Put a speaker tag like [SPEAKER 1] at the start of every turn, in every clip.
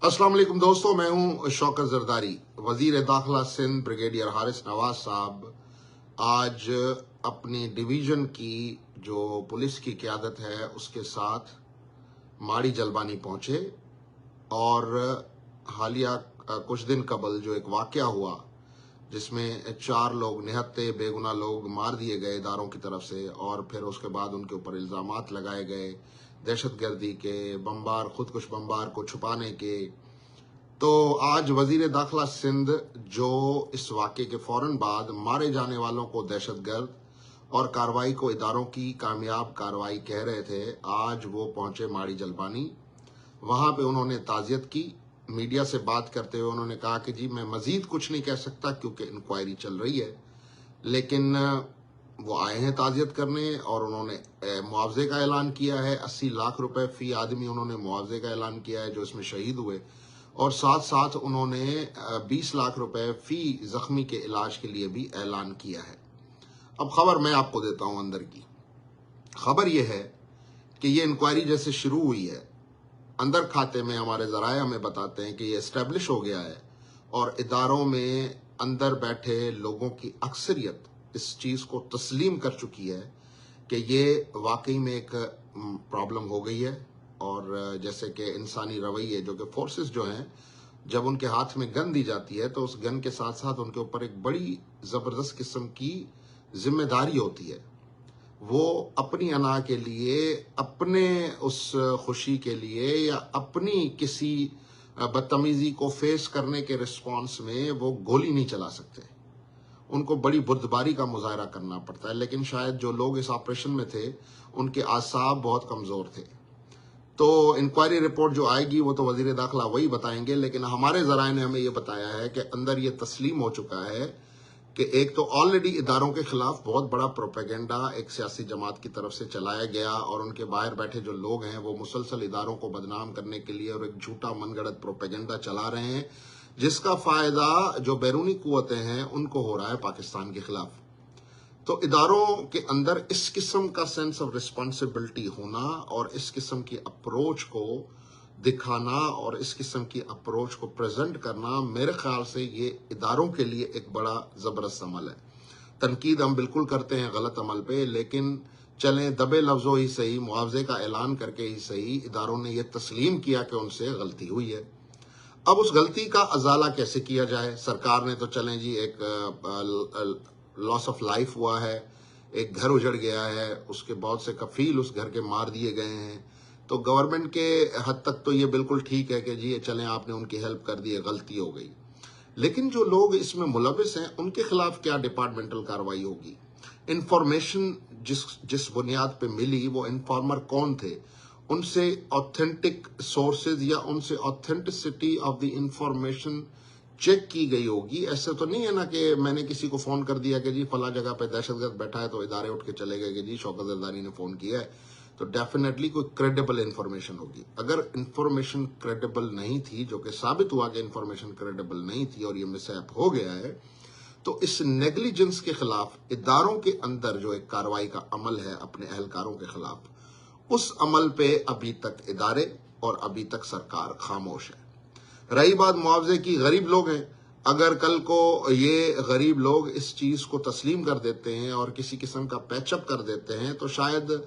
[SPEAKER 1] अस्सलाम वालेकुम दोस्तों, मैं हूं शौकत जरदारी। वजीर दाखिला सिंध ब्रिगेडियर हारिस नवाज साहब आज अपनी डिवीजन की जो पुलिस की क़यादत है उसके साथ माड़ी जलबानी पहुंचे और हालिया कुछ दिन कबल जो एक वाक़या हुआ जिसमें 4 लोग निहत्ते बेगुनाह लोग मार दिए गए इदारों की तरफ से, और फिर उसके बाद उनके ऊपर इल्ज़ामात लगाए गए दहशतगर्दी के, बमबार खुदकुश बमबार को छुपाने के। तो आज वजीर दाखिला सिंध जो इस वाक़े के फौरन बाद मारे जाने वालों को दहशतगर्द और कार्रवाई को इदारों की कामयाब कार्रवाई कह रहे थे, आज वो पहुंचे माड़ी जलबानी। वहां पे उन्होंने ताज़ियत की। मीडिया से बात करते हुए उन्होंने कहा कि जी मैं मजीद कुछ नहीं कह सकता क्योंकि इंक्वायरी चल रही है, लेकिन वो आए हैं ताज़ियत करने और उन्होंने मुआवजे का ऐलान किया है। 80 लाख रुपए फी आदमी उन्होंने मुआवजे का ऐलान किया है जो इसमें शहीद हुए, और साथ साथ उन्होंने 20 लाख रुपए फी जख्मी के इलाज के लिए भी ऐलान किया है। अब खबर मैं आपको देता हूं अंदर की। खबर यह है कि ये इंक्वायरी जैसे शुरू हुई है, अंदर खाते में हमारे जराए हमें बताते हैं कि ये एस्टेब्लिश हो गया है और इदारों में अंदर बैठे लोगों की अक्सरियत इस चीज को तस्लीम कर चुकी है कि ये वाकई में एक प्रॉब्लम हो गई है। और जैसे कि इंसानी रवैये जो कि फोर्सेस जो हैं, जब उनके हाथ में गन दी जाती है तो उस गन के साथ साथ उनके ऊपर एक बड़ी जबरदस्त किस्म की जिम्मेदारी होती है। वो अपनी अना के लिए, अपने उस खुशी के लिए या अपनी किसी बदतमीजी को फेस करने के रिस्पॉन्स में वो गोली नहीं चला सकते। उनको बड़ी बुर्दबारी का मुजाहरा करना पड़ता है। लेकिन शायद जो लोग इस ऑपरेशन में थे उनके आसाब बहुत कमजोर थे। तो इंक्वायरी रिपोर्ट जो आएगी वो तो वजीर दाखिला वही बताएंगे, लेकिन हमारे जराए ने हमें ये बताया है कि अंदर ये तस्लीम हो चुका है कि एक तो ऑलरेडी इदारों के खिलाफ बहुत बड़ा प्रोपेगेंडा एक सियासी जमात की तरफ से चलाया गया और उनके बाहर बैठे जो लोग हैं वो मुसलसल इदारों को बदनाम करने के लिए और एक झूठा मनगढ़ंत प्रोपेगेंडा चला रहे हैं, जिसका फायदा जो बैरूनी कुव्वतें हैं उनको हो रहा है पाकिस्तान के खिलाफ। तो इदारों के अंदर इस किस्म का सेंस ऑफ रिस्पॉन्सिबिलिटी होना और इस किस्म की अप्रोच को दिखाना और इस किस्म की अप्रोच को प्रेजेंट करना, मेरे ख्याल से ये इदारों के लिए एक बड़ा जबरदस्त अमल है। तनकीद हम बिल्कुल करते हैं गलत अमल पे, लेकिन चलें दबे लफ्जों ही सही, मुआवजे का ऐलान करके ही सही, इदारों ने यह तस्लीम किया कि उनसे गलती हुई है। अब उस गलती का अजाला कैसे किया जाए? सरकार ने तो चलें जी एक लॉस ऑफ लाइफ हुआ है, एक घर उजड़ गया है, उसके बहुत से कफील उस घर के मार दिए गए हैं, तो गवर्नमेंट के हद तक तो ये बिल्कुल ठीक है कि जी चलें आपने उनकी हेल्प कर दी है, गलती हो गई। लेकिन जो लोग इसमें मुलविस हैं उनके खिलाफ क्या डिपार्टमेंटल कार्रवाई होगी? इंफॉर्मेशन जिस बुनियाद पे मिली वो इन्फॉर्मर कौन थे? उनसे ऑथेंटिक सोर्सेज या उनसे authenticity of the information check की गई होगी। ऐसे तो नहीं है ना कि मैंने किसी को फोन कर दिया कि जी फला जगह पे दहशतगर्द बैठा है तो इदारे उठ के चले गए कि जी शौकत जरदारी ने फोन किया है। तो डेफिनेटली कोई क्रेडिबल इंफॉर्मेशन होगी। अगर इंफॉर्मेशन क्रेडिबल नहीं थी, जो कि साबित हुआ कि इंफॉर्मेशन क्रेडिबल नहीं थी और ये मिसहैप हो गया है, तो इस नेग्लिजेंस के खिलाफ इदारों के अंदर जो एक कार्रवाई का अमल है अपने एहलकारों के खिलाफ, उस अमल पे अभी तक इदारे और अभी तक सरकार खामोश है। रही बात मुआवजे की, गरीब लोग हैं। अगर कल को ये गरीब लोग इस चीज को तस्लीम कर देते हैं और किसी किस्म का पैचअप कर देते हैं तो शायद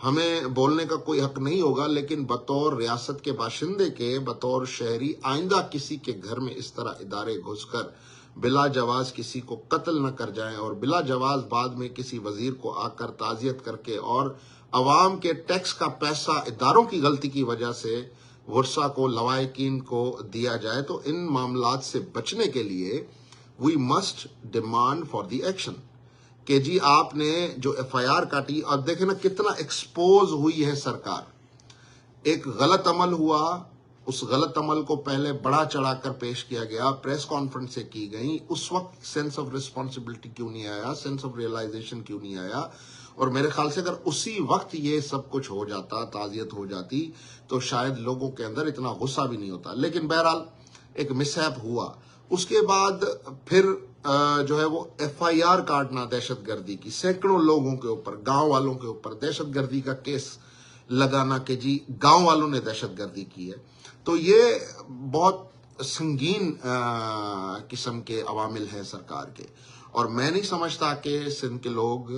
[SPEAKER 1] हमें बोलने का कोई हक नहीं होगा, लेकिन बतौर रियासत के बाशिंदे के, बतौर शहरी, आइंदा किसी के घर में इस तरह इदारे घुसकर बिला जवाज किसी को कत्ल न कर जाएं और बिला जवाज बाद में किसी वजीर को आकर ताजियत करके और अवाम के टैक्स का पैसा इदारों की गलती की वजह से वर्षा को, लवायकीन को दिया जाए। तो इन मामलात से बचने के लिए we must demand for the action कि जी आपने जो FIR काटी, और देखें ना कितना एक्सपोज हुई है सरकार। एक गलत अमल हुआ, उस गलत अमल को पहले बढ़ा चढ़ाकर पेश किया गया, प्रेस कॉन्फ्रेंस से की गई। उस वक्त सेंस ऑफ रिस्पॉन्सिबिलिटी क्यों नहीं आया, सेंस ऑफ रियलाइजेशन क्यों नहीं आया? और मेरे ख्याल से अगर उसी वक्त ये सब कुछ हो जाता, ताजियत हो जाती, तो शायद लोगों के अंदर इतना गुस्सा भी नहीं होता। लेकिन बहरहाल एक मिसहैप हुआ। उसके बाद फिर जो है वो FIR काटना दहशतगर्दी की, सैकड़ों लोगों के ऊपर, गांव वालों के ऊपर दहशतगर्दी का केस لگانا کہ جی گاؤں والوں نے دہشت گردی کی ہے. تو یہ بہت سنگین قسم کے عوامل ہیں سرکار کے. اور میں نہیں سمجھتا کہ سندھ کے لوگ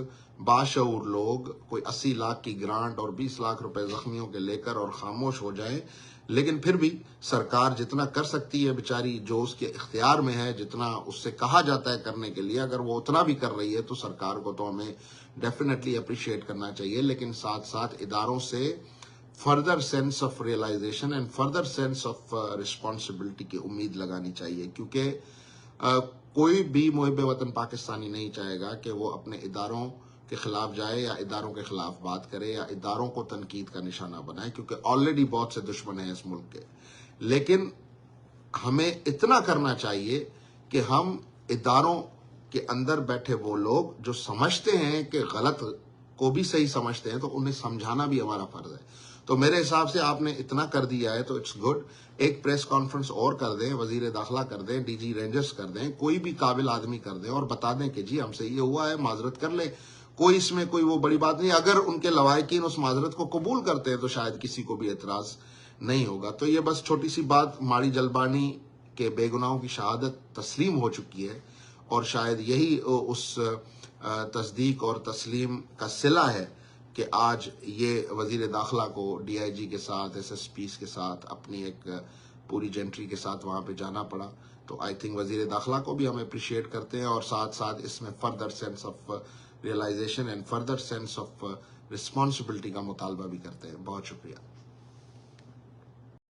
[SPEAKER 1] باشعور لوگ کوئی 80 لاکھ کی گرانٹ اور 20 لاکھ روپے زخمیوں کے لے کر اور خاموش ہو جائیں. لیکن پھر بھی سرکار جتنا کر سکتی ہے بیچاری، جو اس کے اختیار میں ہے، جتنا اس سے کہا جاتا ہے کرنے کے لیے، اگر وہ اتنا بھی کر رہی ہے تو سرکار کو تو ہمیں ڈیفینیٹلی اپریشیٹ کرنا چاہیے. لیکن ساتھ ساتھ اداروں سے further sense of realisation and further sense of responsibility کی امید لگانی چاہیے. کیونکہ کوئی بھی محب وطن پاکستانی نہیں چاہے گا کہ وہ اپنے اداروں کے خلاف جائے یا اداروں کے خلاف بات کرے یا اداروں کو تنقید کا نشانہ بنائے، کیونکہ آلریڈی بہت سے دشمن ہیں اس ملک کے. لیکن ہمیں اتنا کرنا چاہیے کہ ہم اداروں کے اندر بیٹھے وہ لوگ جو سمجھتے ہیں کہ غلط کو بھی صحیح سمجھتے ہیں، تو انہیں سمجھانا بھی ہمارا فرض ہے. تو میرے حساب سے آپ نے اتنا کر دیا ہے تو اٹس گڈ. ایک پریس کانفرنس اور کر دیں، وزیر داخلہ کر دیں، ڈی جی رینجرز کر دیں، کوئی بھی قابل آدمی کر دیں اور بتا دیں کہ جی ہم سے یہ ہوا ہے، معذرت کر لیں. کوئی اس میں کوئی وہ بڑی بات نہیں. اگر ان کے لوائقین اس معذرت کو قبول کرتے ہیں تو شاید کسی کو بھی اعتراض نہیں ہوگا. تو یہ بس چھوٹی سی بات، ماڑی جلبانی کے بے گناہوں کی شہادت تسلیم ہو چکی ہے، اور شاید یہی اس تصدیق اور تسلیم کا صلہ ہے کہ آج یہ وزیر داخلہ کو ڈی آئی جی کے ساتھ، ایس ایس پیز کے ساتھ، اپنی ایک پوری جنٹری کے ساتھ وہاں پہ جانا پڑا. تو آئی تھنک وزیر داخلہ کو بھی ہم اپریشیٹ کرتے ہیں، اور ساتھ ساتھ اس میں further sense of realisation and further sense of responsibility کا مطالبہ بھی کرتے ہیں. بہت شکریہ.